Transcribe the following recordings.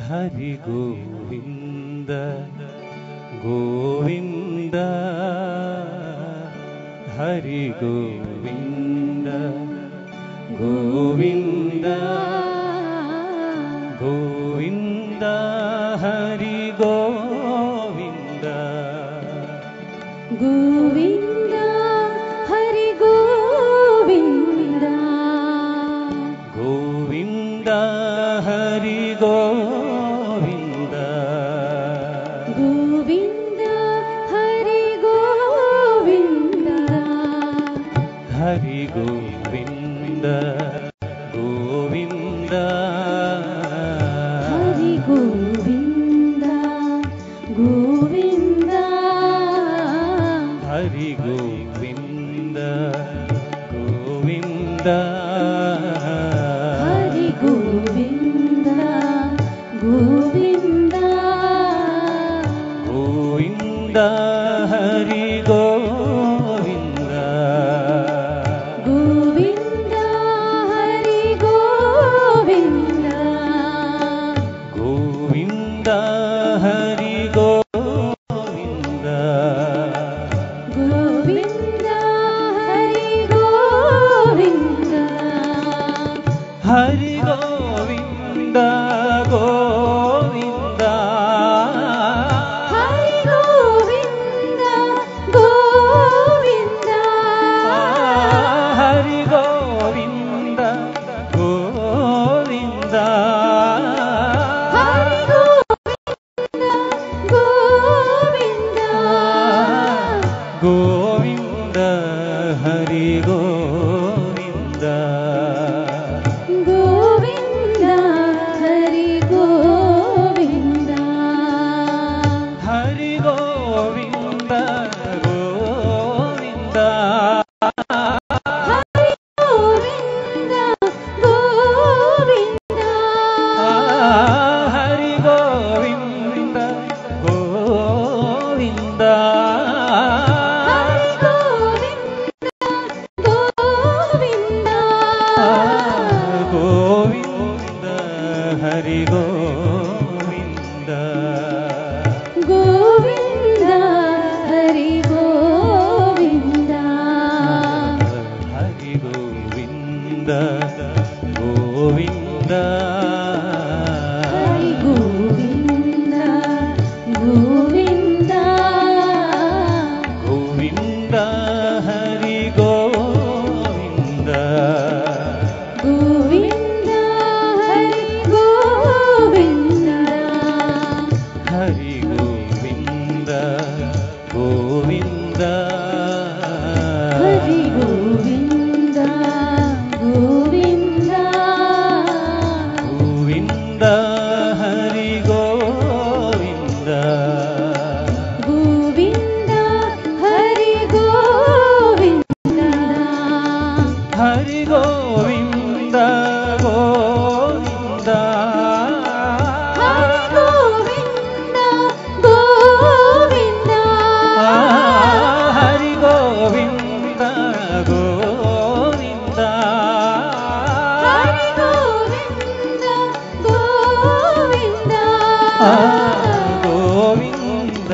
Hari Govinda Govinda Hari Govinda Govinda Govinda Hari Govinda Govinda Hari Govinda Govinda Hari Govinda Govinda Hari Govinda Hari Govinda Govinda Hari Govinda Govinda Hari Govinda Govinda Hari Govinda Govinda Govinda Hari Govinda Govinda Hari Govinda Govinda Hari Govinda Govinda Hari Govinda Hari Govinda Govinda Hari Govinda Govinda Hari Govinda Govinda Hari Govinda Govinda Govinda Hari Govinda Govinda Hari Govinda Hari Govinda Govinda Hari Govinda Govinda Hari Govinda Govinda Hari Govinda Govinda Govinda Hari Govinda Govinda Hari Govinda Hari Govinda Govinda Hari Govinda Govinda Govinda Hari Govinda Govinda Hari Govinda Hari Govinda Govinda Hari Govinda Govinda Govinda Hari Govinda Govinda Hari Govinda Hari Govinda Govinda Hari Govinda Govinda Hari Govinda Govinda Hari Govinda Govinda Govinda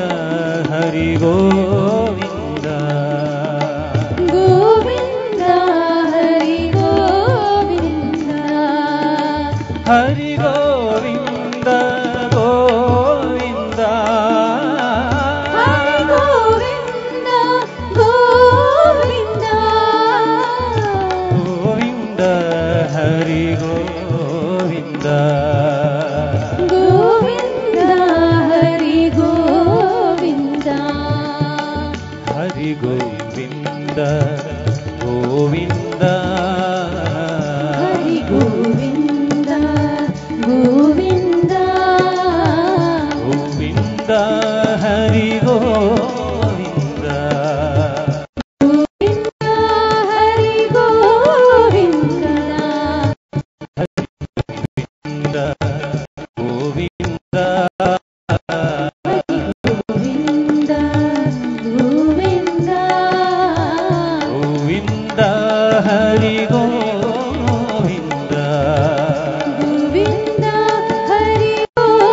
Hari Govinda Govinda Hari Govinda Hari Govinda Govinda Hari Govinda Govinda Govinda Hari Govinda Govinda Hari Govinda Hari Govinda Govinda Hari Govinda Govinda Govinda Hari Govinda Govinda Hari Govinda Govinda Govinda Govinda Govinda Hari Govinda Govinda Hari Govinda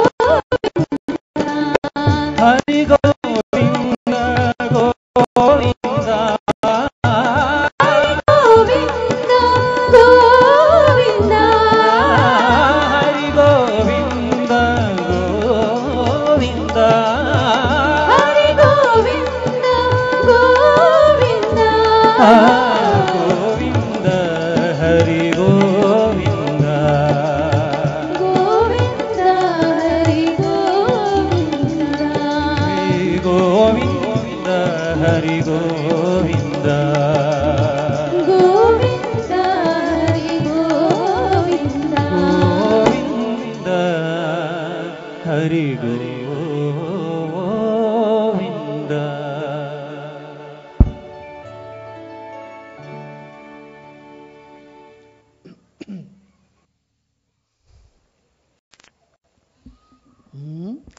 Govinda Hari Govinda Govinda Hari Govinda Govinda Hari Govinda Govinda Hari Govinda Govinda Hari Govinda.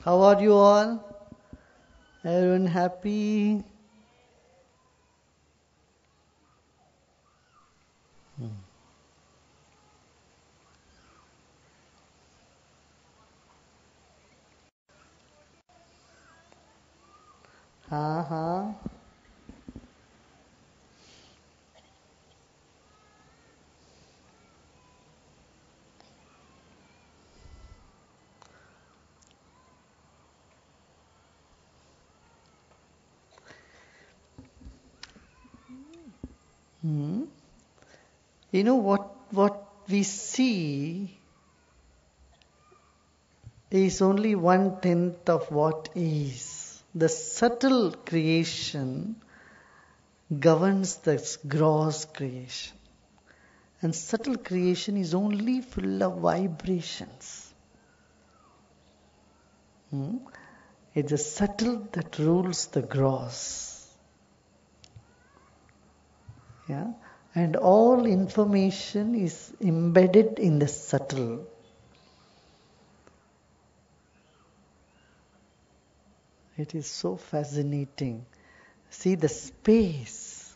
How are you all? Everyone happy? Uh-huh. Hmm. You know what we see is only 1/10 of what is. The subtle creation governs the gross creation. And subtle creation is only full of vibrations. Hmm? It's the subtle that rules the gross. Yeah? And all information is embedded in the subtle. It is so fascinating. See, the space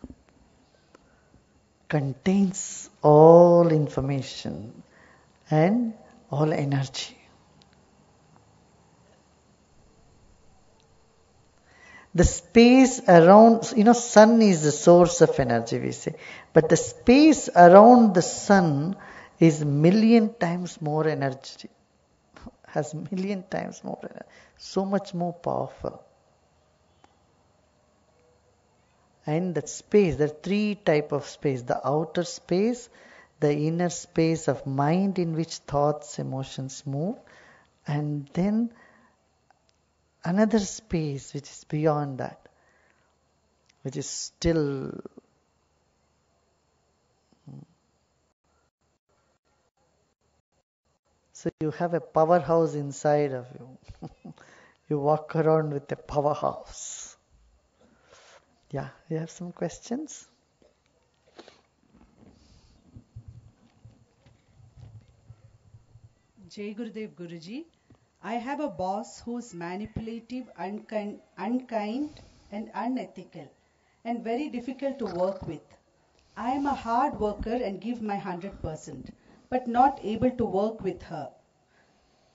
contains all information and all energy. The space around, sun is the source of energy, we say. But the space around the sun is million times more energy. Has million times more energy. So much more powerful. And that space, there are three types of space. The outer space, the inner space of mind in which thoughts, emotions move, and then another space which is beyond that, which is still. So you have a powerhouse inside of you. You walk around with a powerhouse. Yeah, you have some questions? Jai Gurudev Guruji, I have a boss who's manipulative, unkind and unethical and very difficult to work with. I am a hard worker and give my 100%, but not able to work with her.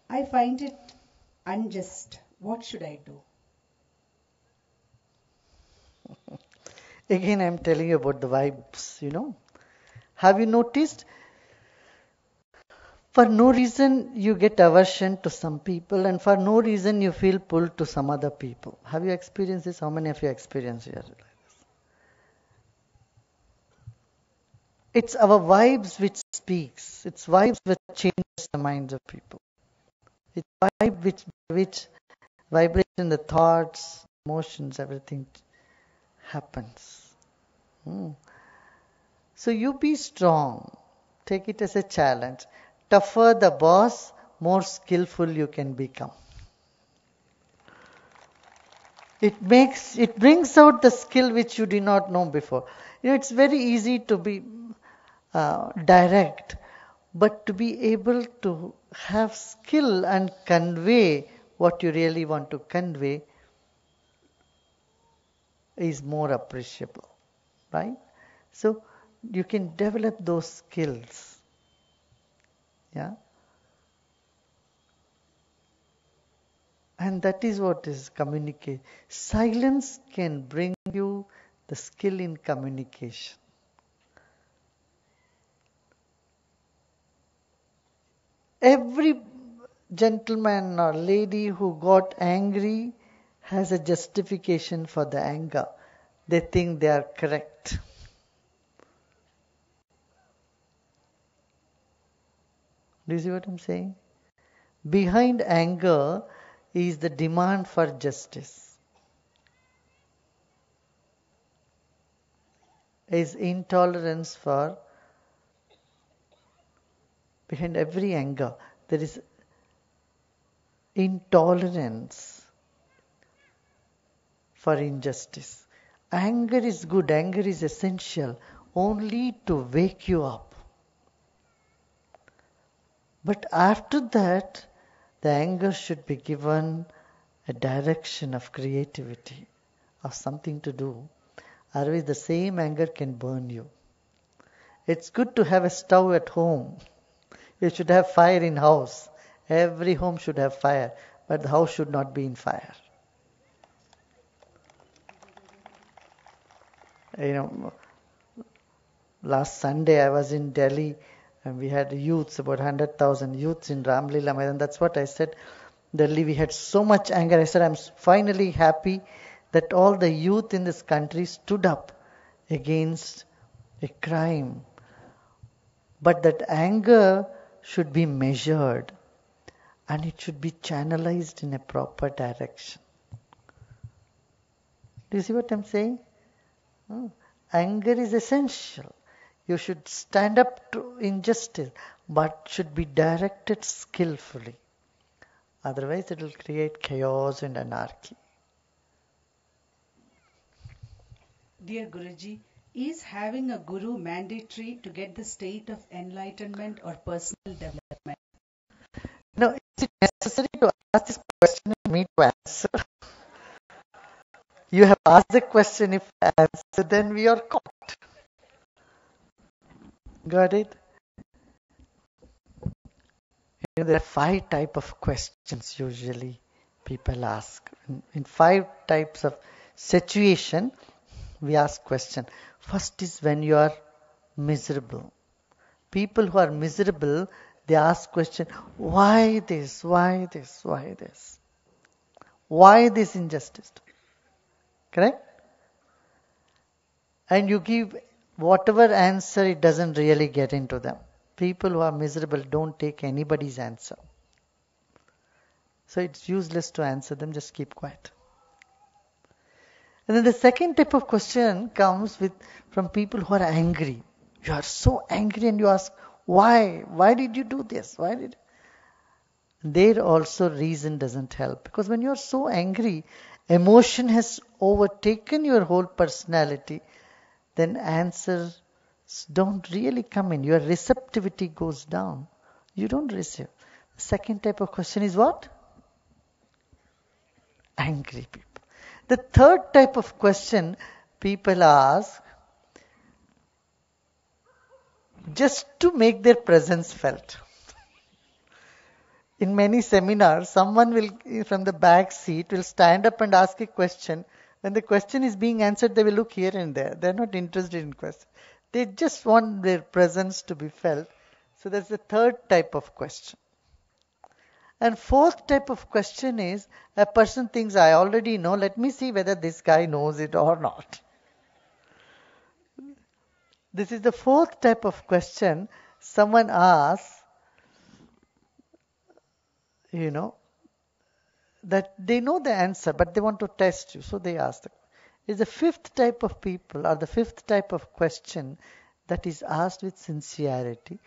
I find it unjust. What should I do? Again, I'm telling you about the vibes. Have you noticed? For no reason you get aversion to some people, and for no reason you feel pulled to some other people. Have you experienced this? How many of you experienced it? It's our vibes which speaks. It's vibes which changes the minds of people. It's vibe which vibration, the thoughts, emotions, everything happens. Hmm. So you be strong. Take it as a challenge. Tougher the boss, more skillful you can become. It brings out the skill which you did not know before. It's very easy to be direct, but to be able to have skill and convey what you really want to convey is more appreciable, right? So you can develop those skills. Yeah. And that is what is communicate. Silence can bring you the skill in communication. Every gentleman or lady who got angry has a justification for the anger. They think they are correct. Do you see what I'm saying? Behind anger is the demand for justice, is intolerance for, behind every anger, there is intolerance for injustice. Anger is good, anger is essential only to wake you up. But after that, the anger should be given a direction of creativity, of something to do. Otherwise, the same anger can burn you. It's good to have a stove at home. You should have fire in house. Every home should have fire, but the house should not be in fire. You know, last Sunday I was in Delhi and we had youths, about 100,000 youths in Ramlila Maidan. That's what I said. Delhi, we had so much anger. I said, I'm finally happy that all the youth in this country stood up against a crime. But that anger should be measured and it should be channelized in a proper direction. Do you see what I'm saying? Anger is essential. You should stand up to injustice, but should be directed skillfully. Otherwise, it will create chaos and anarchy. Dear Guruji, is having a guru mandatory to get the state of enlightenment or personal development? Now, is it necessary to ask this question and me to answer? You have asked the question, if I answer, then we are caught. Got it? There are 5 types of questions usually people ask. In 5 types of situation, we ask question. First is when you are miserable. People who are miserable, they ask question, why this, why this, why this? Why this injustice? Correct? And you give whatever answer, it doesn't really get into them. People who are miserable don't take anybody's answer. So it's useless to answer them, just keep quiet. And then the second type of question comes from people who are angry. You are so angry and you ask, why? Why did you do this? Why did? There also reason doesn't help. Because when you are so angry, emotion has overtaken your whole personality, then answers don't really come in. Your receptivity goes down. You don't receive. The second type of question is what? Angry people. The third type of question people ask just to make their presence felt. In many seminars, someone will, from the back seat, will stand up and ask a question. When the question is being answered, they will look here and there. They're not interested in question. They just want their presence to be felt. So that's the third type of question. And fourth type of question is, a person thinks, I already know, let me see whether this guy knows it or not. This is the fourth type of question. Someone asks, that they know the answer, but they want to test you, so they ask. Is the fifth type of people, or the fifth type of question that is asked with sincerity.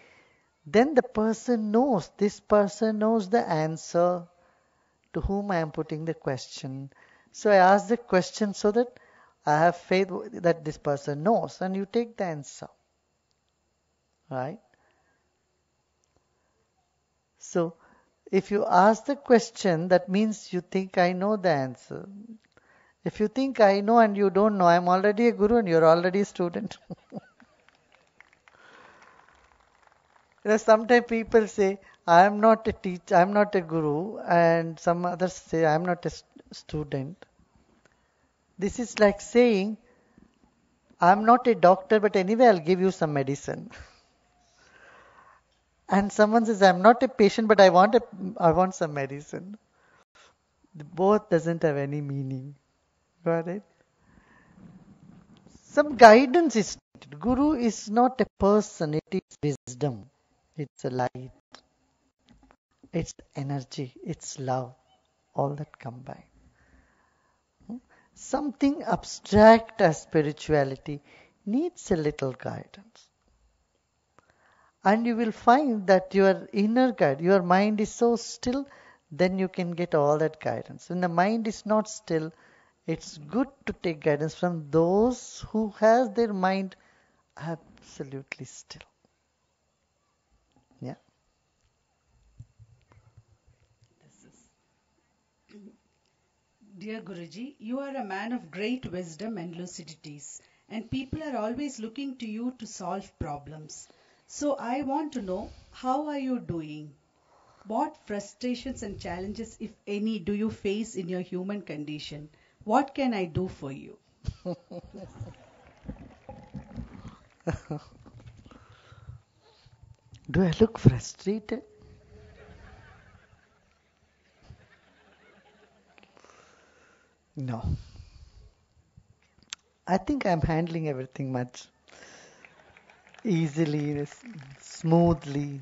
Then the person knows, this person knows the answer to whom I am putting the question. So I ask the question so that I have faith that this person knows, and you take the answer. Right? So if you ask the question, that means you think I know the answer. If you think I know and you don't know, I'm already a guru and you're already a student. Sometimes people say, I am not a teacher, I am not a guru, and some others say, I am not a student. This is like saying, I am not a doctor, but anyway I'll give you some medicine. And someone says, I am not a patient, but I want some medicine. Both doesn't have any meaning. Got it? Some guidance is needed. Guru is not a person, it is wisdom. It's a light. It's energy, it's love, all that combined. Something abstract as spirituality needs a little guidance. And you will find that your inner guide, your mind is so still, then you can get all that guidance. When the mind is not still, it's good to take guidance from those who has their mind absolutely still. Yeah. Dear Guruji, you are a man of great wisdom and lucidities, and people are always looking to you to solve problems. So I want to know, how are you doing? What frustrations and challenges, if any, do you face in your human condition? What can I do for you? Do I look frustrated? No. I think I'm handling everything much easily, smoothly.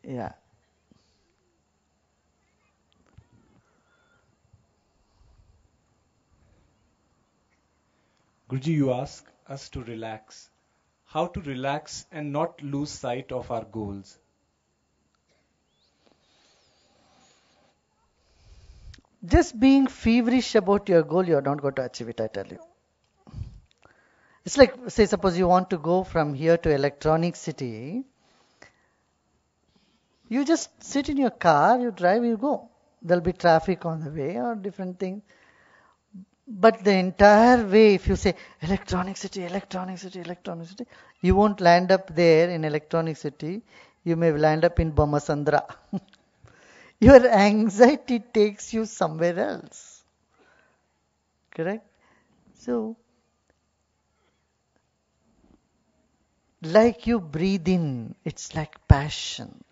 Yeah. Guruji, you ask us to relax. How to relax and not lose sight of our goals? Just being feverish about your goal, you're not going to achieve it, I tell you. It's like, say, suppose you want to go from here to Electronic City. You just sit in your car, you drive, you go. There'll be traffic on the way or different things. But the entire way, if you say Electronic City, Electronic City, Electronic City, you won't land up there in Electronic City. You may land up in Bomasandra. Your anxiety takes you somewhere else. Correct? So, like you breathe in, it's like passion.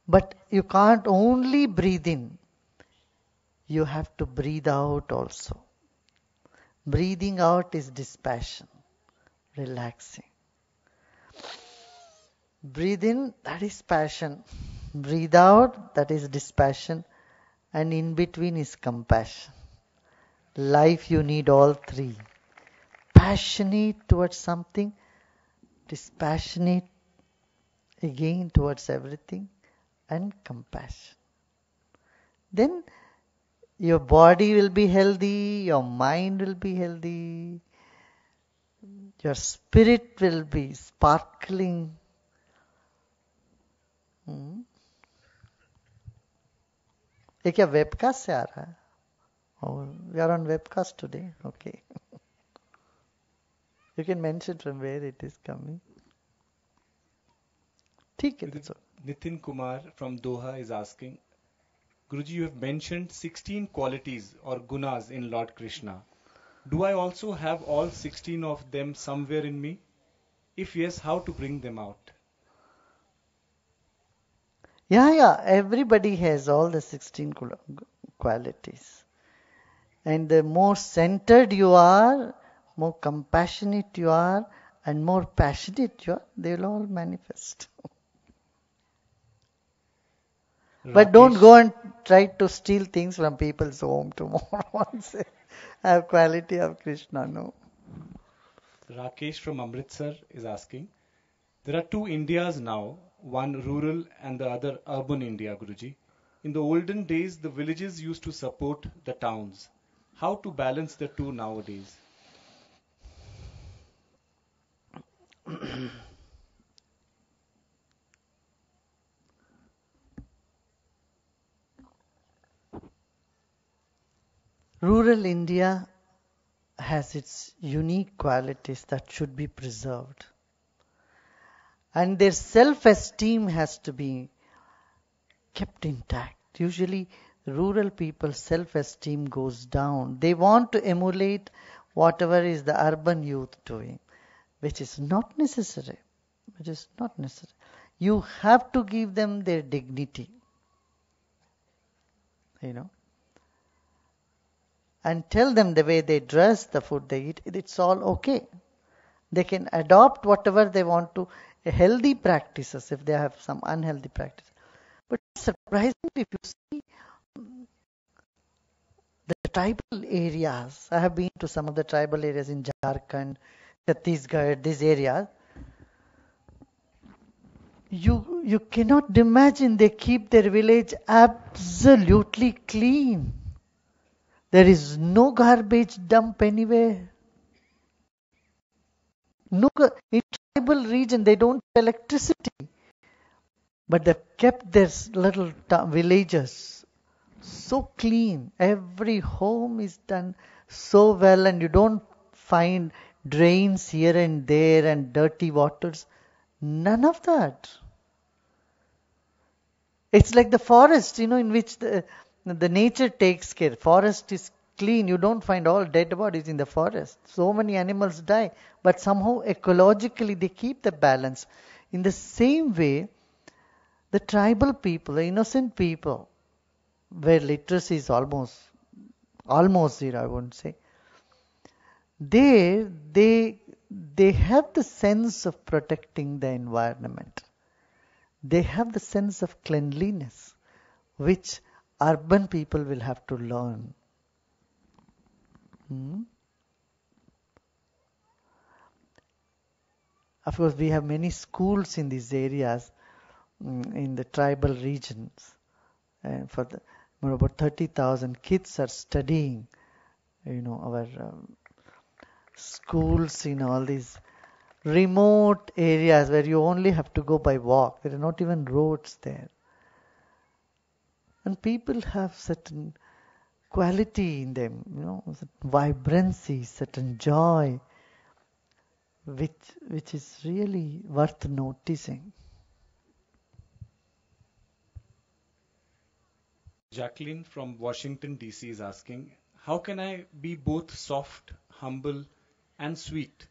But you can't only breathe in, you have to breathe out also. Breathing out is dispassion, relaxing. Breathe in, that is passion. Breathe out, that is dispassion. And in between is compassion. Life, you need all three. Passionate towards something, dispassionate again towards everything, and compassion. Then your body will be healthy, your mind will be healthy, your spirit will be sparkling. ये क्या webcast से आ रहा है? Oh, we are on webcast today. Okay. You can mention from where it is coming. ठीक है तो. Nitin Kumar from Doha is asking, Guruji, you have mentioned 16 qualities or gunas in Lord Krishna. Do I also have all 16 of them somewhere in me? If yes, how to bring them out? Yeah. Everybody has all the 16 qualities. And the more centered you are, more compassionate you are, and more passionate you are, they will all manifest. But don't go and try to steal things from people's home tomorrow and say, I have quality of Krishna. No. Rakesh from Amritsar is asking, there are two Indias now, one rural and the other urban India, Guruji. In the olden days, the villages used to support the towns. How to balance the two nowadays? Rural India has its unique qualities that should be preserved. And their self-esteem has to be kept intact. Usually, rural people's self-esteem goes down. They want to emulate whatever is the urban youth doing, which is not necessary. Which is not necessary. You have to give them their dignity. And tell them the way they dress, the food they eat, it's all okay. They can adopt whatever they want to healthy practices, if they have some unhealthy practice. But surprisingly, if you see the tribal areas, I have been to some of the tribal areas in Jharkhand, Chhattisgarh, these areas. You cannot imagine they keep their village absolutely clean. There is no garbage dump anywhere. No, in tribal region they don't have electricity, but they've kept their little villages so clean. Every home is done so well, and you don't find drains here and there and dirty waters. None of that. It's like the forest, in which the nature takes care. Forest is clean. You don't find all dead bodies in the forest. So many animals die, but somehow ecologically they keep the balance. In the same way, the tribal people, the innocent people, where literacy is almost zero, I wouldn't say. There, they have the sense of protecting the environment. They have the sense of cleanliness, which urban people will have to learn. Hmm? Of course, we have many schools in these areas, in the tribal regions. And about 30,000 kids are studying, our schools in all these remote areas where you only have to go by walk. There are not even roads there. And people have certain quality in them, certain vibrancy, certain joy, which is really worth noticing. Jacqueline from Washington, D.C. is asking, how can I be both soft, humble, and sweet,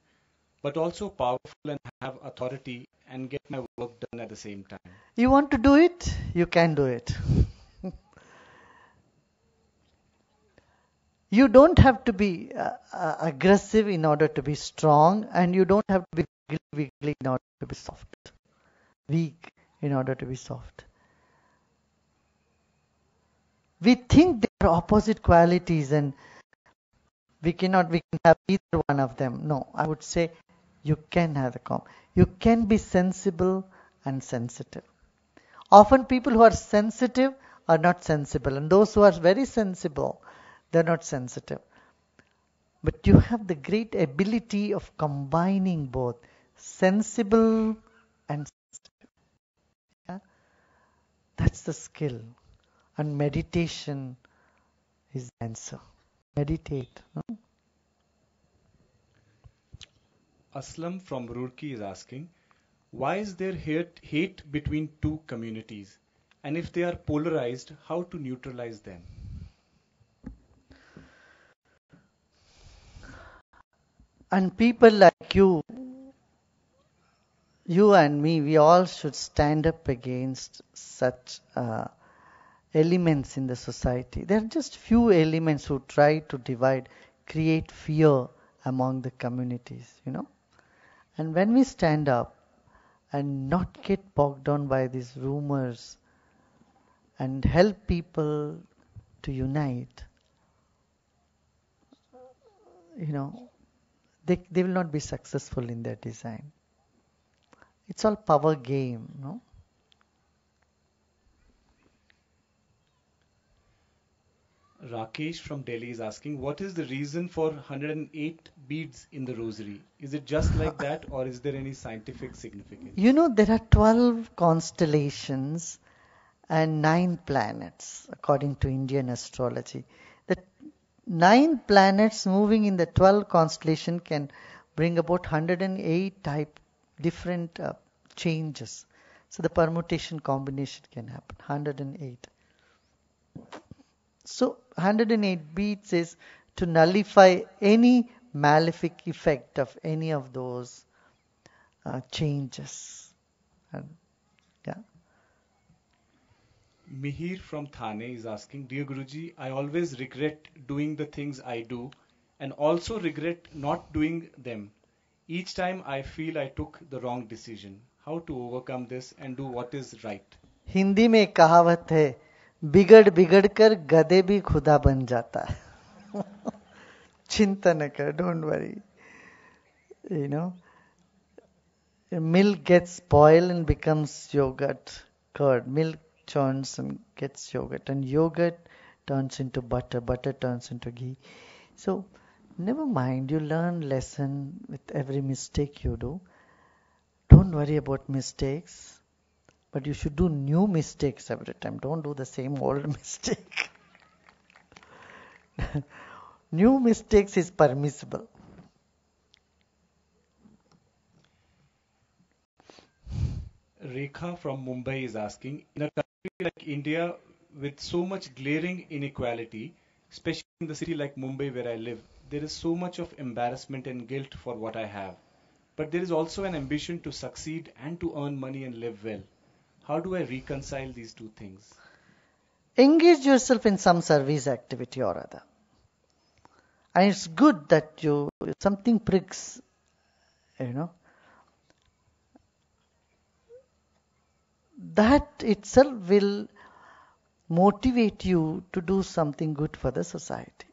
but also powerful and have authority and get my work done at the same time? You want to do it? You can do it. You don't have to be aggressive in order to be strong, and you don't have to be wiggly in order to be soft. Weak in order to be soft. We think they are opposite qualities and we can have either one of them. No, I would say you can have the You can be sensible and sensitive. Often people who are sensitive are not sensible, and those who are very sensible, they're not sensitive. But you have the great ability of combining both sensible and sensitive. Yeah? That's the skill. And meditation is the answer. Meditate. No? Aslam from Roorkee is asking, why is there hate between two communities? And if they are polarized, how to neutralize them? And people like you and me, we all should stand up against such elements in the society. There are just few elements who try to divide, create fear among the communities. And when we stand up and not get bogged down by these rumors and help people to unite, they will not be successful in their design. It's all power game, no? Rakesh from Delhi is asking, what is the reason for 108 beads in the rosary? Is it just like that, or is there any scientific significance? There are 12 constellations and 9 planets, according to Indian astrology. The 9 planets moving in the 12 constellation can bring about 108 type different changes. So the permutation combination can happen, 108. So 108 beats is to nullify any malefic effect of any of those changes. And, yeah. Mihir from Thane is asking, dear Guruji, I always regret doing the things I do and also regret not doing them. Each time I feel I took the wrong decision. how to overcome this and do what is right. Hindi में एक कहावत है, बिगड़ बिगड़ कर गधे भी खुदा बन जाता है. चिंता न कर, don't worry. You know, milk gets spoiled and becomes yogurt, curd. Milk churns and gets yogurt, and yogurt turns into butter, butter turns into ghee. So, never mind, you learn lesson with every mistake you do. Don't worry about mistakes, but you should do new mistakes every time. Don't do the same old mistake. New mistakes is permissible. Rekha from Mumbai is asking, in a country like India with so much glaring inequality, especially in the city like Mumbai where I live, there is so much of embarrassment and guilt for what I have. But there is also an ambition to succeed and to earn money and live well. How do I reconcile these two things? Engage yourself in some service activity or other. And it's good that something pricks, you know. That itself will motivate you to do something good for the society.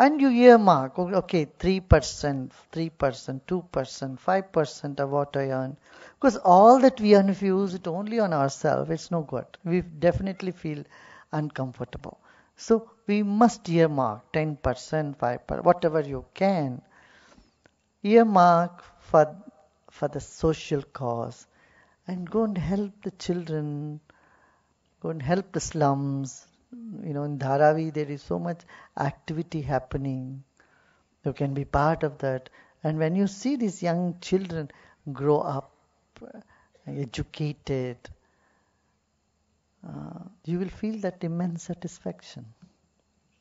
And you earmark, okay, 3%, 2%, 5% of what I earn. Because all that we earn, if we use it only on ourselves, it's no good. We definitely feel uncomfortable. So we must earmark 10%, 5%, whatever you can. Earmark for the social cause. And go and help the children, go and help the slums. You know, in Dharavi there is so much activity happening. You can be part of that. And when you see these young children grow up, educated, you will feel that immense satisfaction.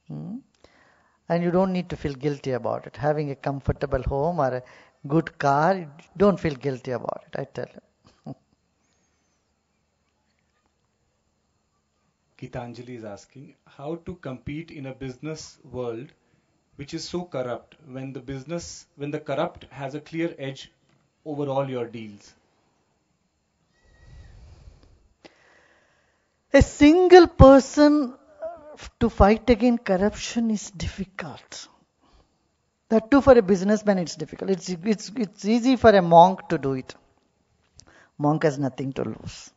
And you don't need to feel guilty about it. Having a comfortable home or a good car, don't feel guilty about it, I tell you. Gitanjali is asking, how to compete in a business world which is so corrupt when the corrupt has a clear edge over all your deals? A single person to fight against corruption is difficult. That too for a businessman it's difficult. It's easy for a monk to do it. Monk has nothing to lose.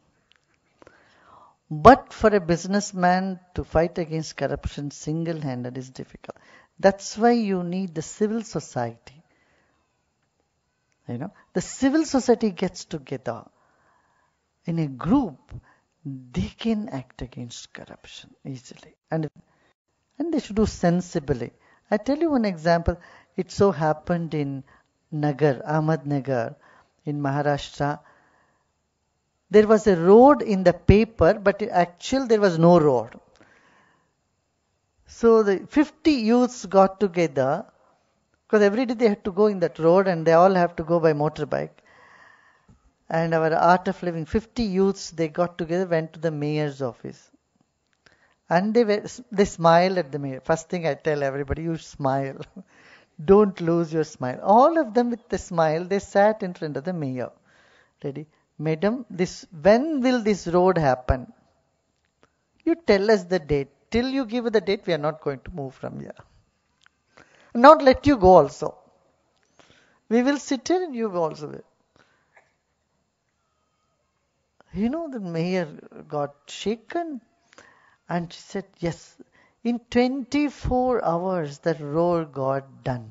But for a businessman to fight against corruption single-handed is difficult. That's why you need the civil society. You know, the civil society gets together in a group, they can act against corruption easily. And they should do sensibly. I tell you one example. It so happened in Ahmednagar, in Maharashtra. There was a road in the paper, but actually there was no road. So the 50 youths got together, because every day they had to go in that road and they all have to go by motorbike. And our Art of Living, 50 youths, they got together, went to the mayor's office. And they smiled at the mayor. First thing I tell everybody, you smile. Don't lose your smile. All of them with the smile, they sat in front of the mayor. Ready? Madam, when will this road happen? You tell us the date. Till you give the date, we are not going to move from here. Not let you go also. We will sit here and you also will. You know, the mayor got shaken and she said, yes, in 24 hours the road got done.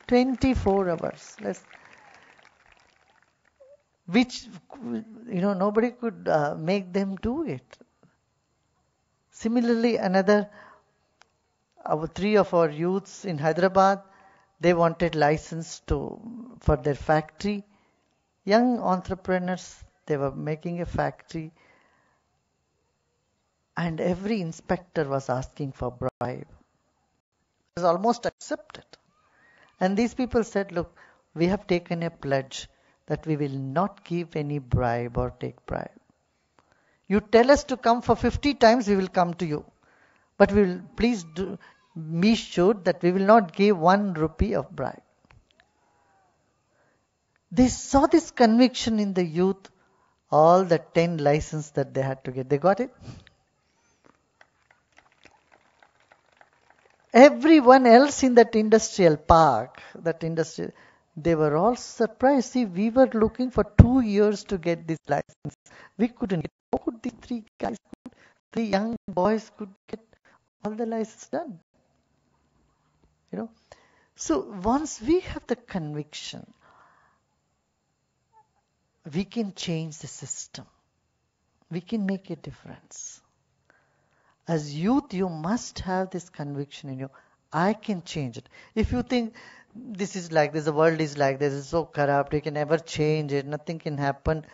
24 hours. Which, nobody could make them do it. Similarly, three of our youths in Hyderabad, they wanted license for their factory. Young entrepreneurs, they were making a factory. And every inspector was asking for bribe. It was almost accepted. And these people said, look, we have taken a pledge that we will not give any bribe or take bribe. You tell us to come for 50 times, we will come to you. But we will please be sure that we will not give 1 rupee of bribe. They saw this conviction in the youth, all the 10 license that they had to get. They got it. Everyone else in that industrial park, they were all surprised. See, we were looking for 2 years to get this license. We couldn't get. How could these three young boys could get all the license done? You know. So once we have the conviction, we can change the system. We can make a difference. As youth, you must have this conviction in you. I can change it. If you think this is like this, the world is like this, it's so corrupt, you can never change it, nothing can happen.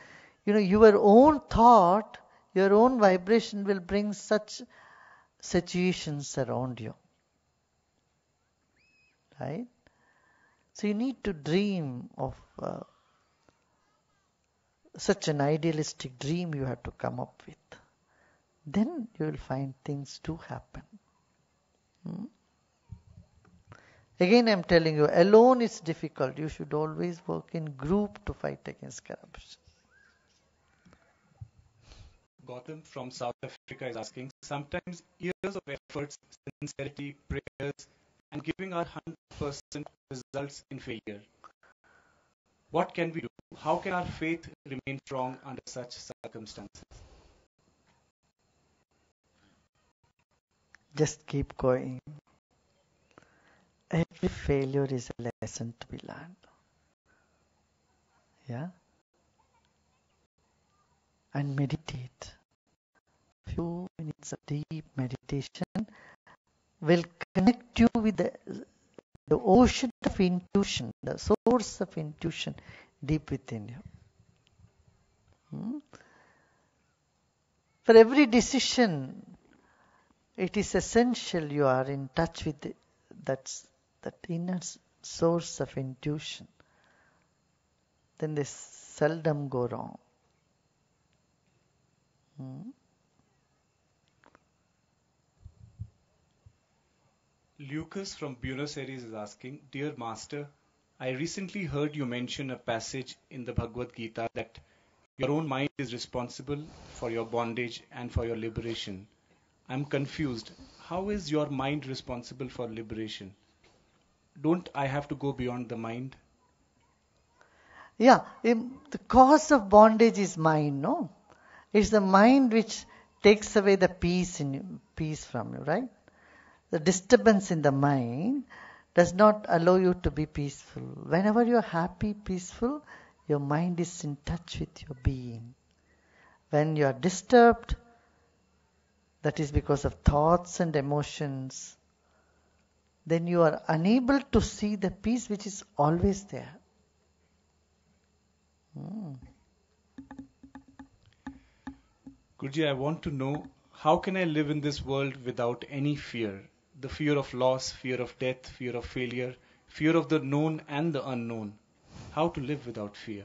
Your own thought, your own vibration will bring such situations around you. Right? So you need to dream of such an idealistic dream you have to come up with. Then you will find things do happen. Again, I'm telling you, alone is difficult. You should always work in group to fight against corruption. Gautam from South Africa is asking, sometimes years of efforts, sincerity, prayers, and giving our 100% results in failure. What can we do? How can our faith remain strong under such circumstances? Just keep going. Every failure is a lesson to be learned. Yeah? And meditate. Few minutes of deep meditation will connect you with the ocean of intuition, the source of intuition deep within you. For every decision, it is essential you are in touch with that inner source of intuition. Then they seldom go wrong. Lucas from Buenos Aires is asking, Dear Master, I recently heard you mention a passage in the Bhagavad Gita that your own mind is responsible for your bondage and for your liberation. I'm confused. How is your mind responsible for liberation? Don't I have to go beyond the mind? Yeah, the cause of bondage is mind, no? It's the mind which takes away the peace from you, right? The disturbance in the mind does not allow you to be peaceful. Whenever you're happy, peaceful, your mind is in touch with your being. When you are disturbed, that is because of thoughts and emotions, then you are unable to see the peace which is always there. Guruji, I want to know, how can I live in this world without any fear? The fear of loss, fear of death, fear of failure, fear of the known and the unknown. How to live without fear?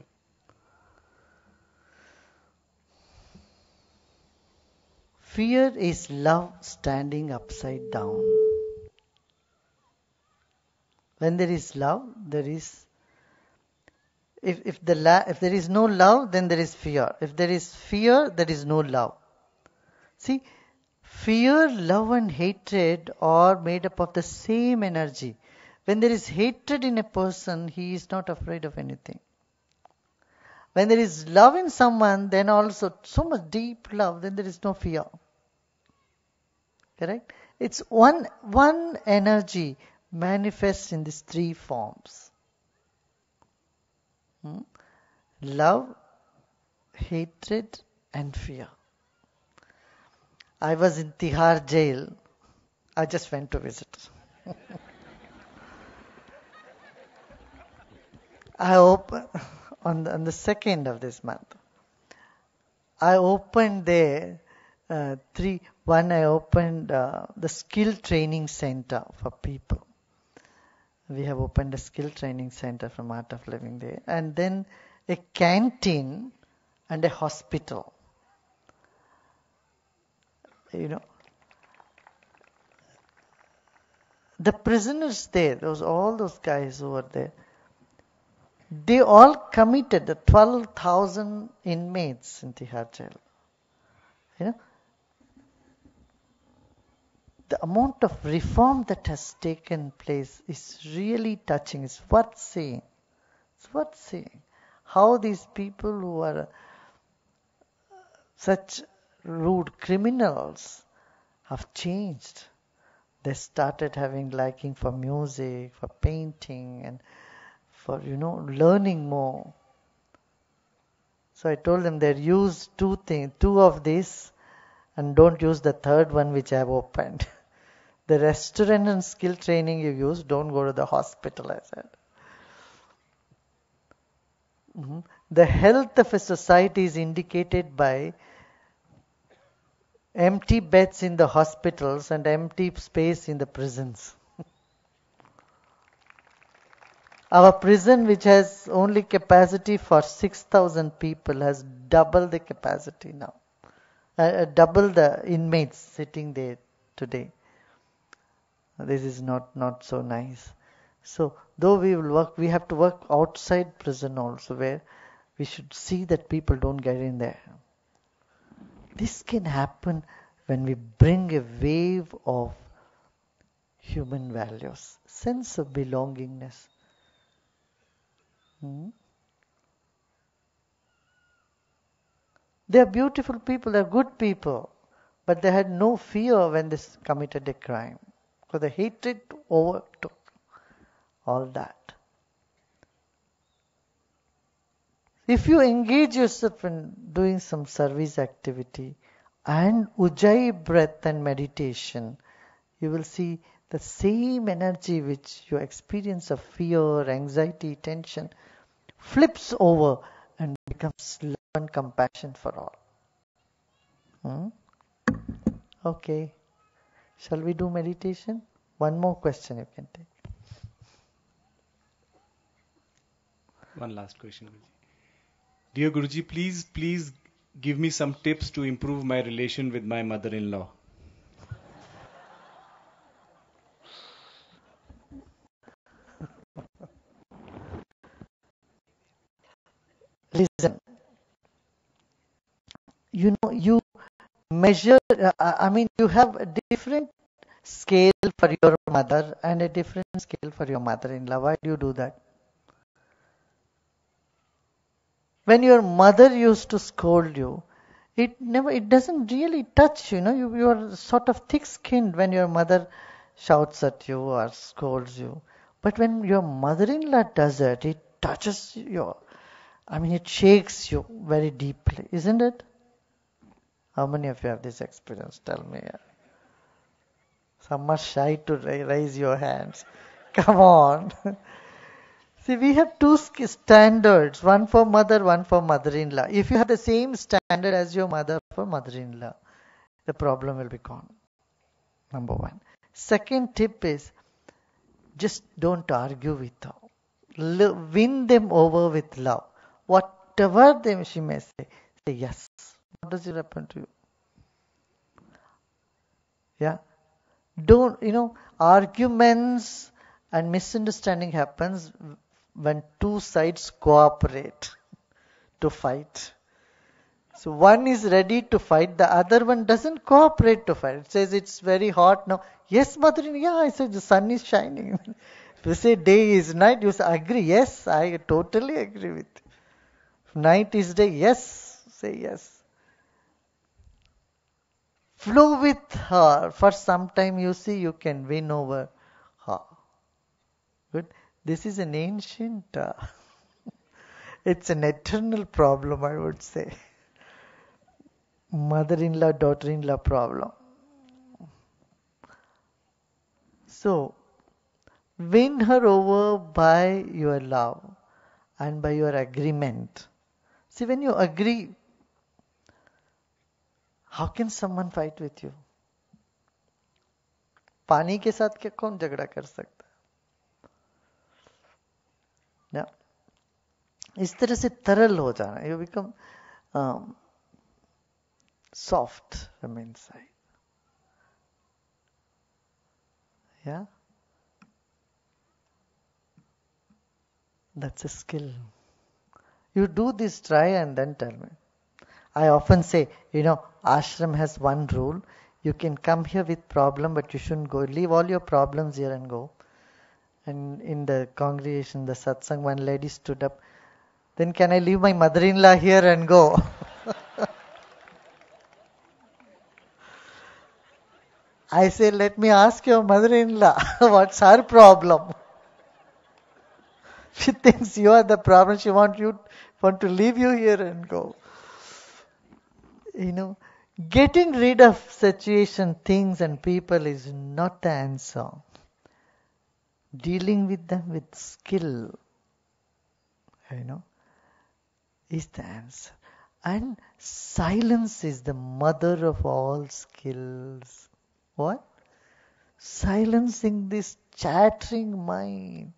Fear is love standing upside down. When there is love, there is. If there is no love, then there is fear. If there is fear, there is no love. See, fear, love, and hatred are made up of the same energy. When there is hatred in a person, he is not afraid of anything. When there is love in someone, then also so much deep love, then there is no fear. Correct? It's one energy manifests in these three forms. Love, hatred, and fear. I was in Tihar jail. I just went to visit. I opened on the 2nd of this month. I opened there One, I opened the skill training center for people. We have opened a skill training center from Art of Living there, and then a canteen and a hospital. The prisoners there, all those guys who were there, They all committed, the 12,000 inmates in Tihar jail. You know, the amount of reform that has taken place is really touching. It's worth seeing. It's worth seeing how these people who are such rude criminals have changed. They started having liking for music, for painting, and for, learning more. So I told them they use two of these, and don't use the third one which I have opened. The restaurant and skill training you use, don't go to the hospital, I said. The health of a society is indicated by empty beds in the hospitals and empty space in the prisons. Our prison, which has only capacity for 6,000 people, has double the capacity now. Double the inmates sitting there today. This is not so nice. So, though we have to work outside prison also, where we should see that people don't get in there. This can happen when we bring a wave of human values, sense of belongingness. They are beautiful people, they are good people, but they had no fear when they committed a crime, because the hatred overtook all that. If you engage yourself in doing some service activity and Ujjayi breath and meditation, you will see the same energy which your experience of fear, anxiety, tension flips over and becomes love and compassion for all. Okay. Shall we do meditation? One more question you can take. One last question, Guruji. Dear Guruji, please give me some tips to improve my relation with my mother-in-law. Listen, you measure, you have a different scale for your mother and a different scale for your mother-in-law. Why do you do that? When your mother used to scold you, it doesn't really touch you, you are sort of thick-skinned when your mother shouts at you or scolds you. But when your mother-in-law does it touches it shakes you very deeply, isn't it? How many of you have this experience? Tell me. Some are shy to raise your hands. Come on. See, we have two standards, one for mother, one for mother-in-law. If you have the same standard as your mother for mother-in-law, the problem will be gone. Number one. Second tip is, just don't argue with her. Win them over with love. Whatever she may say yes. What does it happen to you? Yeah. Don't, arguments and misunderstanding happens when two sides cooperate to fight. So one is ready to fight, the other one doesn't cooperate to fight. It says it's very hot now. Yes, mother-in-law, yeah, I said the sun is shining. If you say day is night, you say agree. Yes, I totally agree with you. If night is day, yes, say yes. Flow with her. For some time you see you can win over her. Good. This is an ancient, it's an eternal problem, I would say. Mother-in-law, daughter-in-law problem. So, win her over by your love and by your agreement. See, when you agree, how can someone fight with you? पानी के साथ क्या कौन झगड़ा कर सकता है? ना, इस तरह से तरल हो जाना. You become soft from inside. Yeah. That's a skill. You do this, try and then tell me. I often say, ashram has one rule. You can come here with problem, but you shouldn't go. Leave all your problems here and go. And in the congregation, the satsang, one lady stood up. Then can I leave my mother-in-law here and go? I say, let me ask your mother-in-law, what's her problem? She thinks you are the problem. She want to leave you here and go. You know, getting rid of situation, things, and people is not the answer. Dealing with them with skill, you know, is the answer. And silence is the mother of all skills. What? Silencing this chattering mind.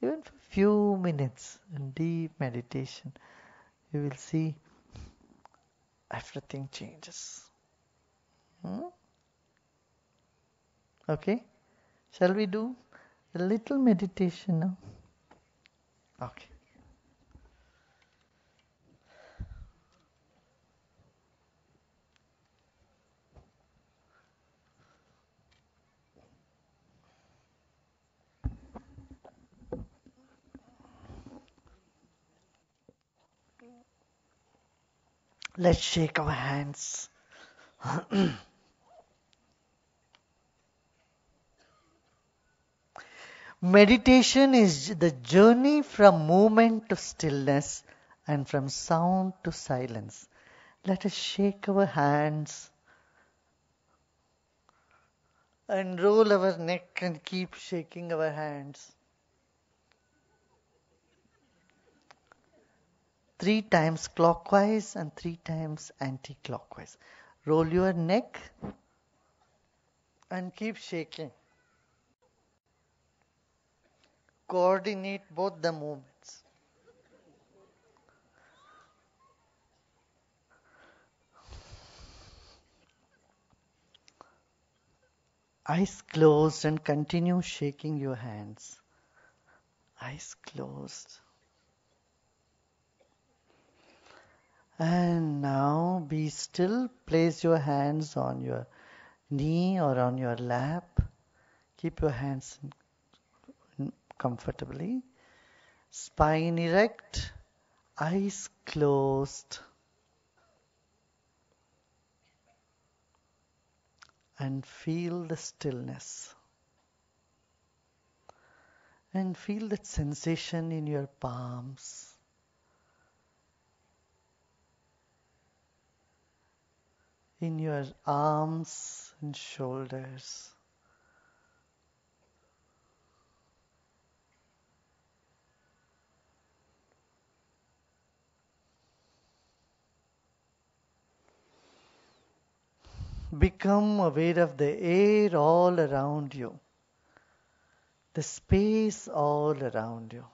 Even for few minutes in deep meditation, you will see everything changes. Hmm? Okay? Shall we do a little meditation now? Okay. Let's shake our hands. Meditation is the journey from movement to stillness and from sound to silence. Let us shake our hands and roll our neck and keep shaking our hands. 3 times clockwise and 3 times anti-clockwise. Roll your neck and keep shaking. Coordinate both the movements. Eyes closed and continue shaking your hands. Eyes closed. And now be still. Place your hands on your knee or on your lap. Keep your hands comfortably. Spine erect. Eyes closed. And feel the stillness. And feel that sensation in your palms. In your arms and shoulders. Become aware of the air all around you, the space all around you.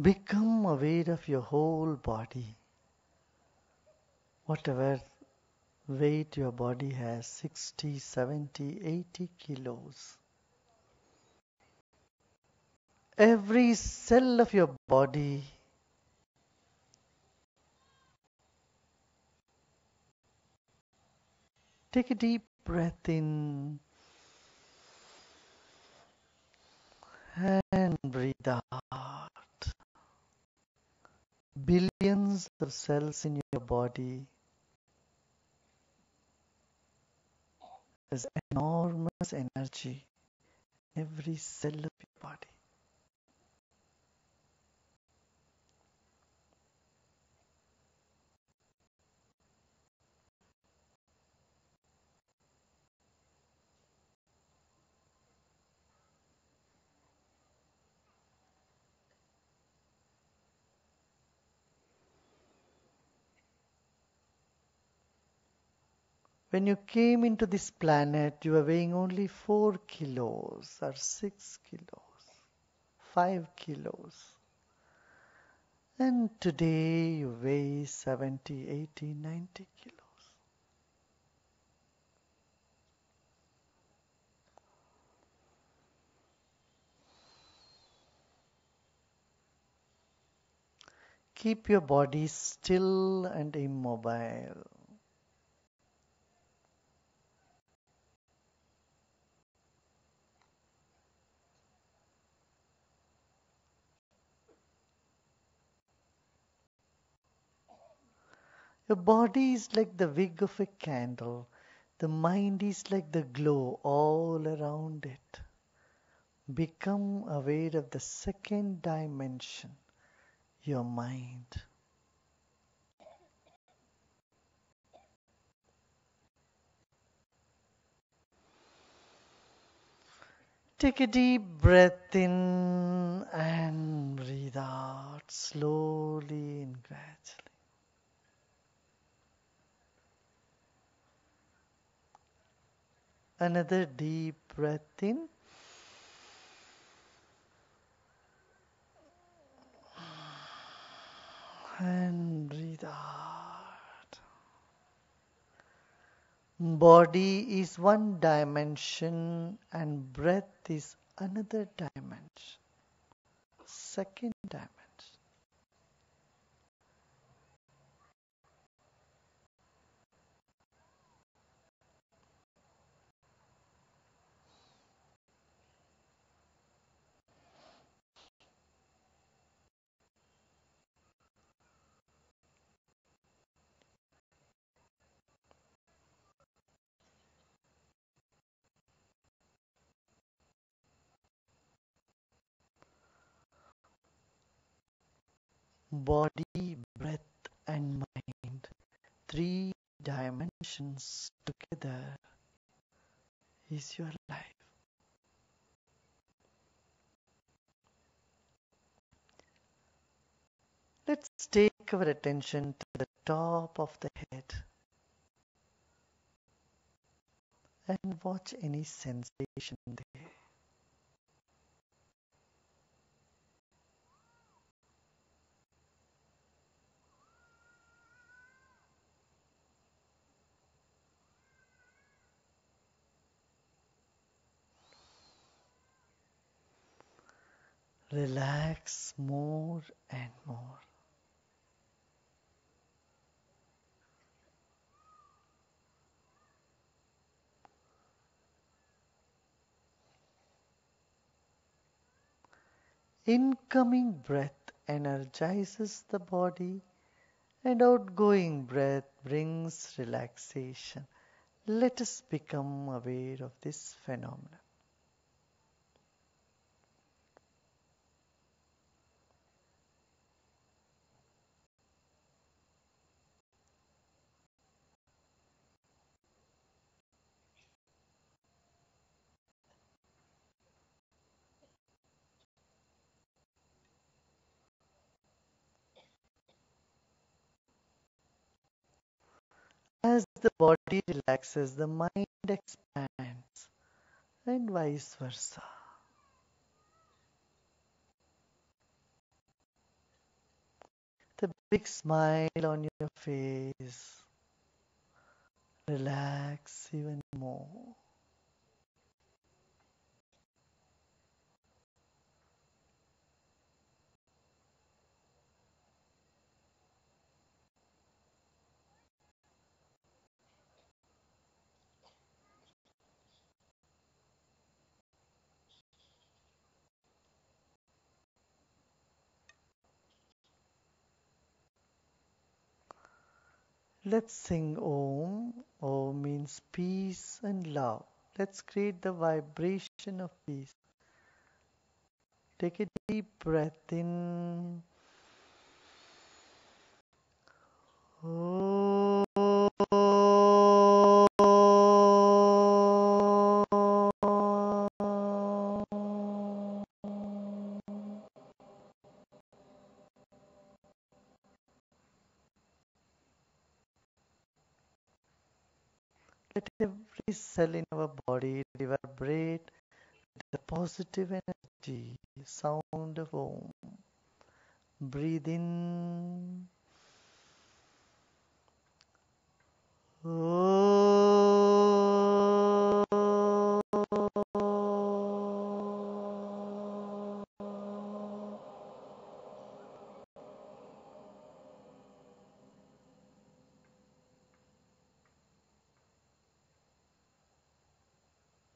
Become aware of your whole body. Whatever weight your body has, 60, 70, 80 kilos. Every cell of your body take a deep breath in and breathe out. Billions of cells in your body. There's enormous energy in every cell of your body. When you came into this planet, you were weighing only 4 kilos or 6 kilos, 5 kilos. And today you weigh 70, 80, 90 kilos. Keep your body still and immobile. Your body is like the wick of a candle. The mind is like the glow all around it. Become aware of the second dimension, your mind. Take a deep breath in and breathe out slowly and gradually. Another deep breath in and breathe out. Body is one dimension and breath is another dimension. Second dimension. Body, breath, and mind. Three dimensions together is your life. Let's take our attention to the top of the head and watch any sensation there. Relax more and more. Incoming breath energizes the body and outgoing breath brings relaxation. Let us become aware of this phenomenon. As the body relaxes, the mind expands, and vice versa. The big smile on your face, relax even more. Let's sing Om. Om means peace and love. Let's create the vibration of peace. Take a deep breath in. Let every cell in our body reverberate the positive energy, sound of Om. Breathe in.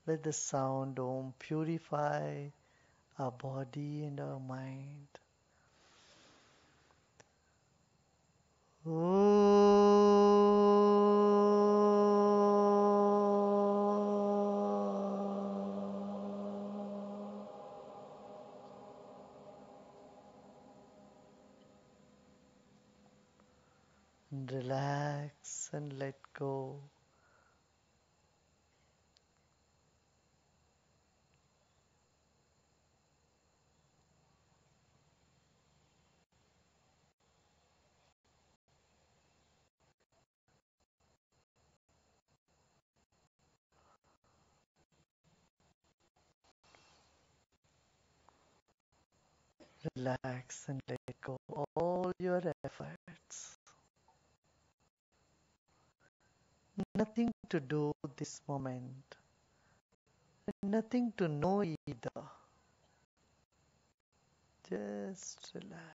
Let the sound Om purify our body and our mind. And relax and let go. Relax and let go all your efforts. Nothing to do this moment. Nothing to know either. Just relax.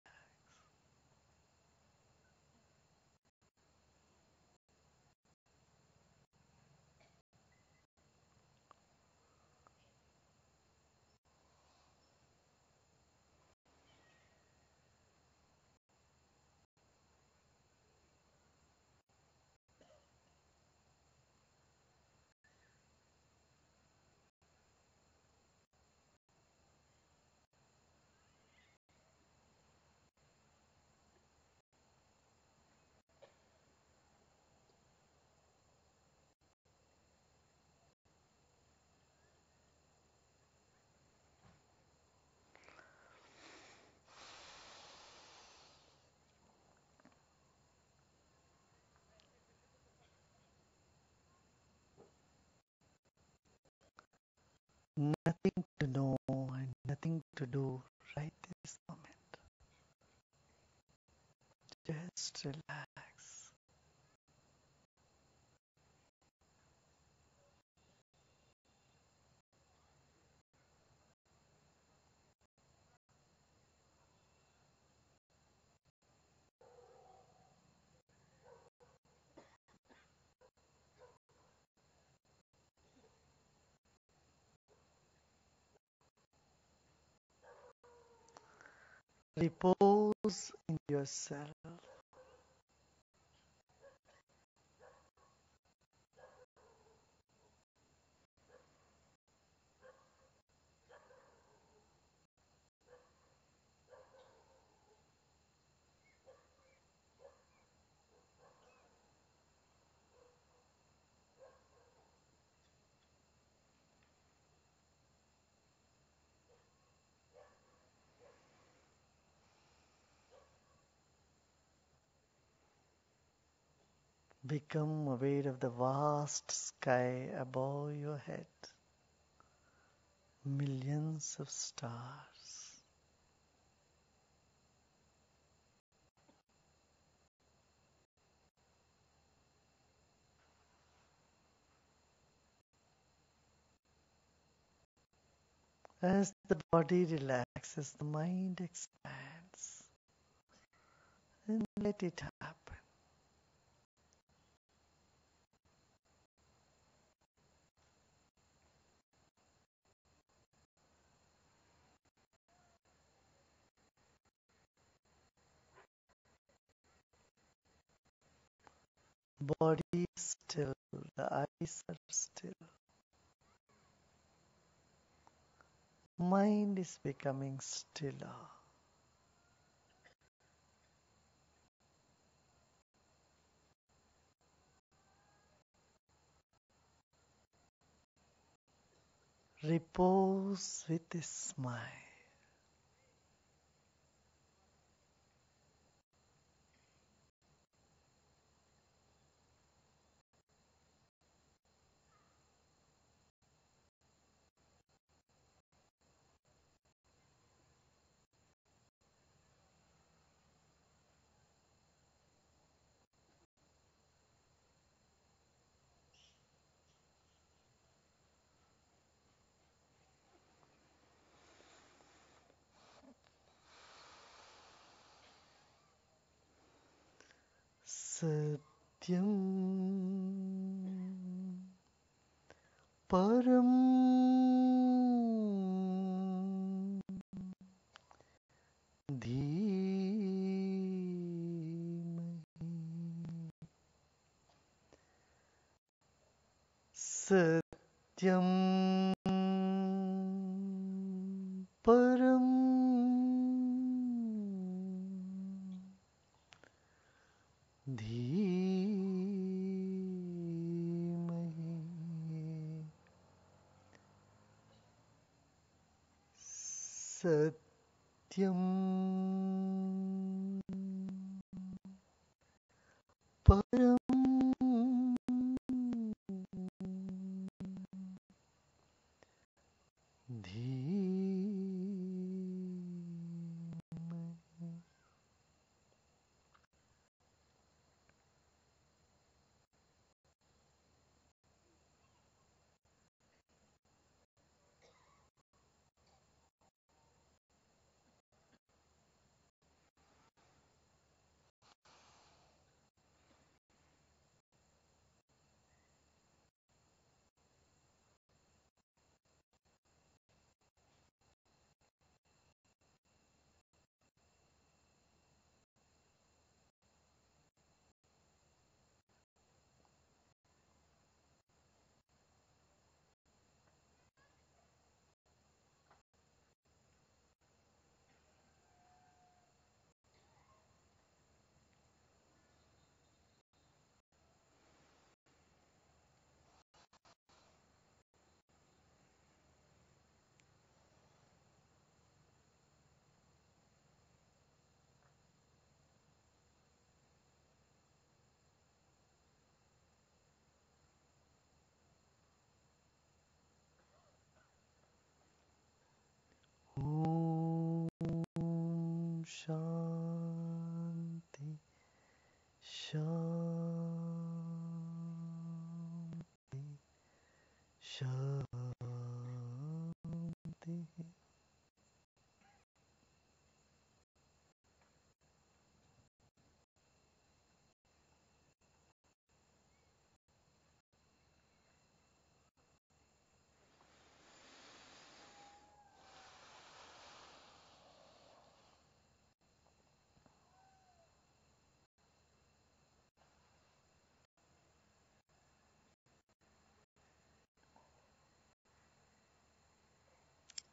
Nothing to know and nothing to do right this moment. Just relax. Repose in yourself. Become aware of the vast sky above your head. Millions of stars. As the body relaxes, the mind expands. And let it happen. Body is still, the eyes are still. Mind is becoming stiller. Repose with a smile. Satyam Param Dhimahi. Satyam Param Dhimahi. Satyam Param Dhimahi. Om Shanti Shanti Shanti.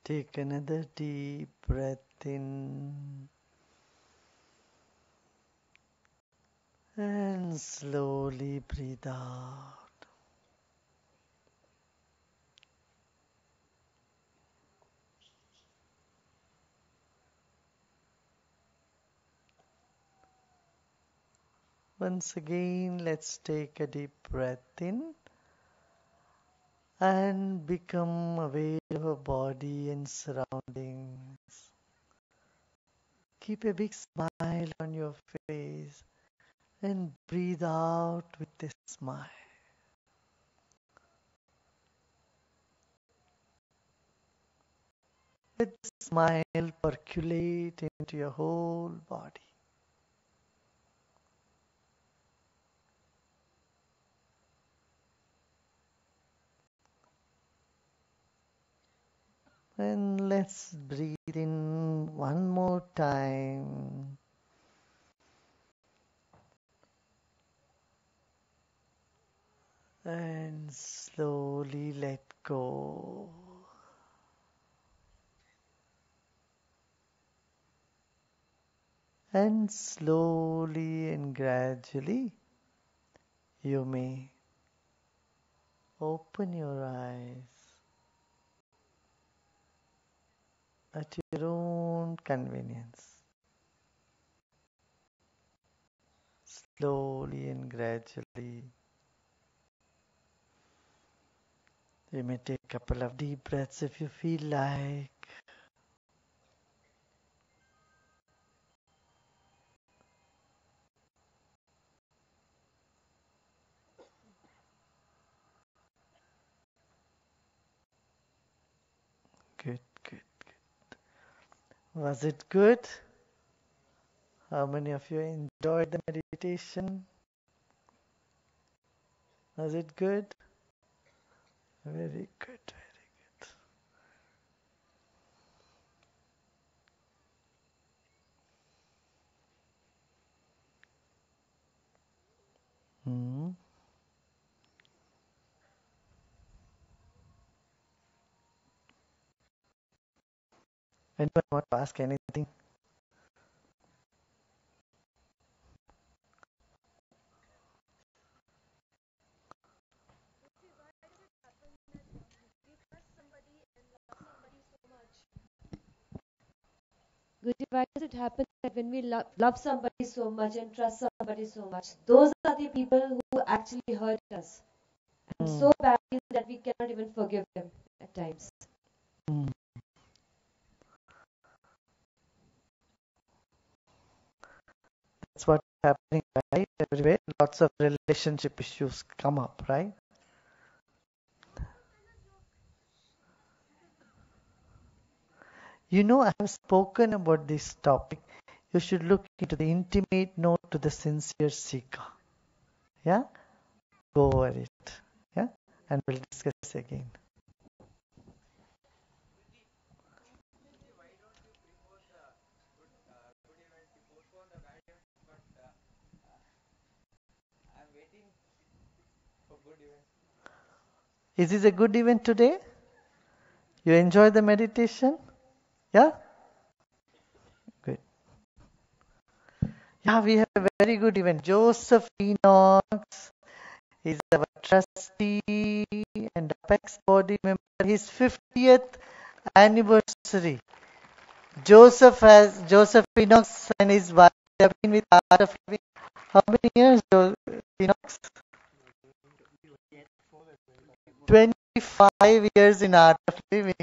Take another deep breath in and slowly breathe out. Once again, let's take a deep breath in and become aware of our body and surroundings. Keep a big smile on your face and breathe out with a smile. Let the smile percolate into your whole body. And let's breathe in one more time. And slowly let go. And slowly and gradually, you may open your eyes at your own convenience. Slowly and gradually, you may take a couple of deep breaths if you feel like. Good, good, good. Was it good? How many of you enjoyed the meditation? Was it good? Very good, very good. Hmm. Anyone want to ask anything? Guruji, why does it happen that when we love somebody so much and trust somebody so much, those are the people who actually hurt us and Hmm. so badly that we cannot even forgive them at times? Hmm. That's what's happening, right? Everywhere, lots of relationship issues come up, right? You know, I have spoken about this topic. You should look into the intimate note to the sincere seeker. Yeah? Go over it. Yeah? And we'll discuss again. Is this a good event today? You enjoy the meditation? Yeah? Good. Yeah, we have a very good event. Joseph Enoch is our trustee and Apex body member. His 50th anniversary. Joseph Enoch and his wife have been with Art of Living. How many years, Enoch? 25 years in Art of Living.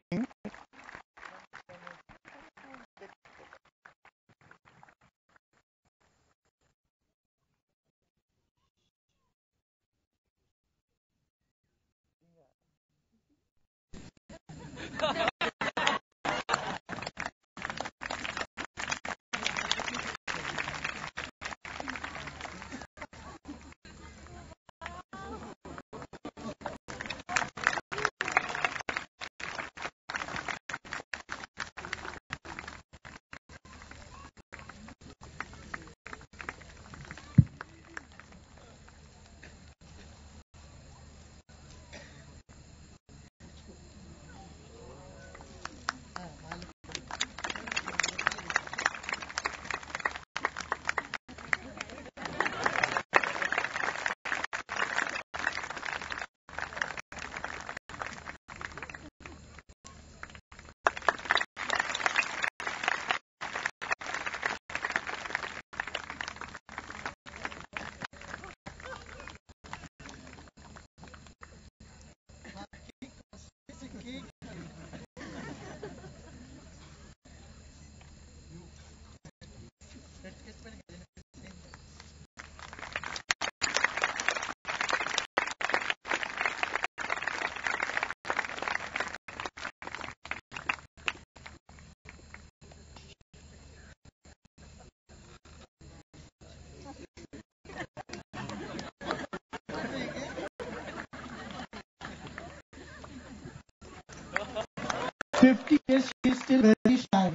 She's still very shy.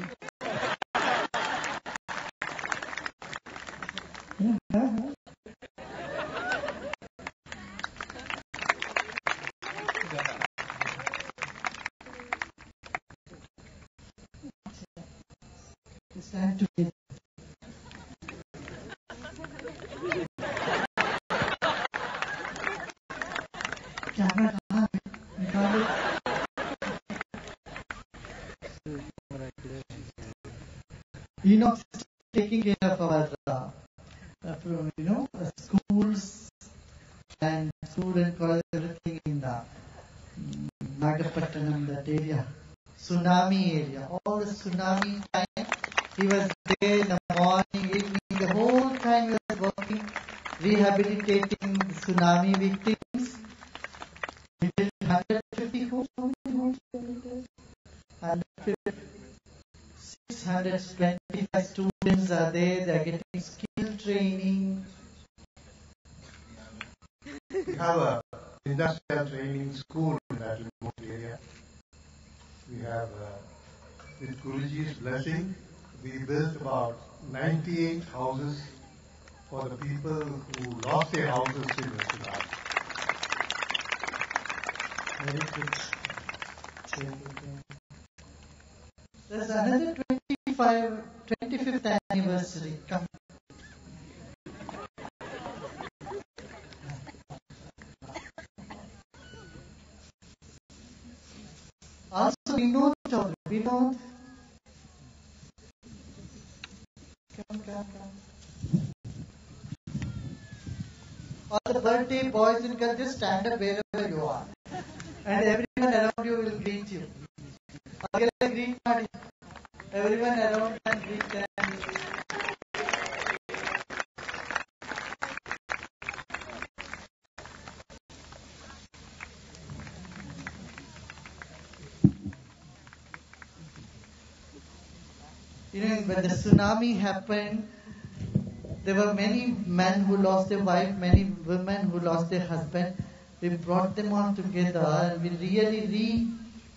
It's time to get camera. Enoch is taking care of our, schools and school and college, everything in the Nagapattinam, that area, tsunami area, all the tsunami time. He was there in the morning, evening, the whole time he was working, rehabilitating the tsunami victims. We built 150 homes, how many homes? 625 students are there, they are getting skill training. We have a industrial training school in that remote area. We have, with Guruji's blessing, we built about 98 houses for the people who lost their houses in the tsunami. Very good. There's another 25th anniversary. Come. Also, Vinod, Vinod. Come. All the birthday boys and girls, just stand up wherever you are. And everyone around you will greet you. Okay, greet Madi. Everyone around can greet them. When the tsunami happened, there were many men who lost their wife, many women who lost their husband. We brought them all together and we really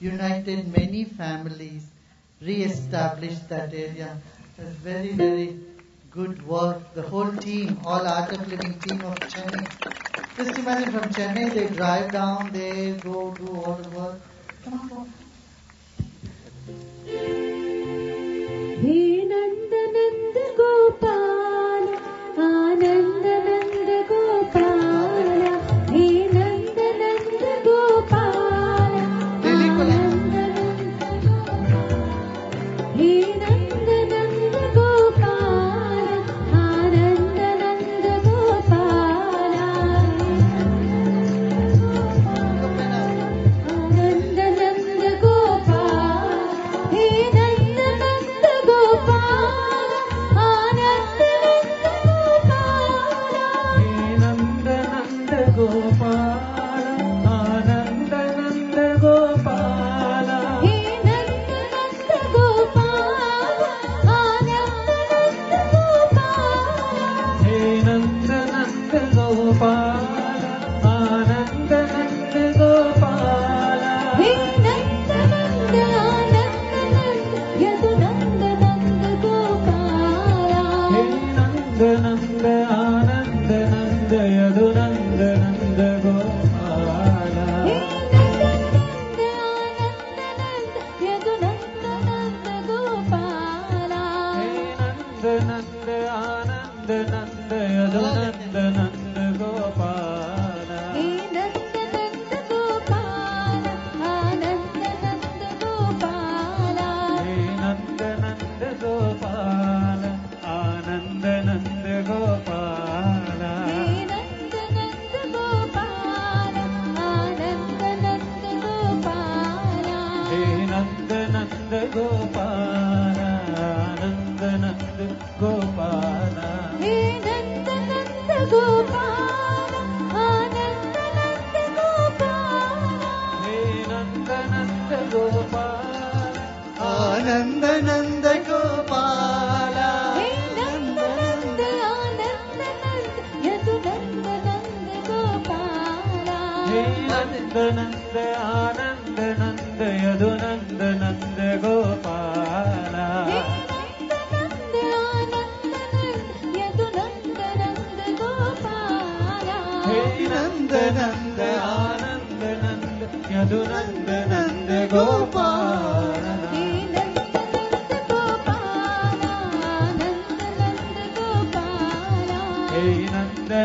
reunited many families, re-established that area. It was very, very good work. The whole team, all Art of Living team of Chennai. Just imagine from Chennai, they drive down, they go do all the work. Come on. He Nanda Nanda Gopala, Ananda Nanda Gopala, He Nanda Nanda Gopala, Ananda Nanda Gopala, He Nanda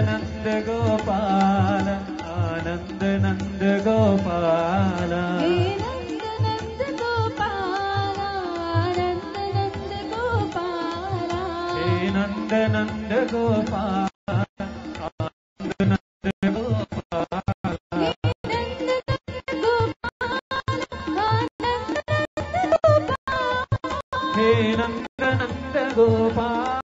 Nanda Gopala, Ananda Nanda Gopala, Ananda Nanda Gopala, He Nanda Nanda Gopala.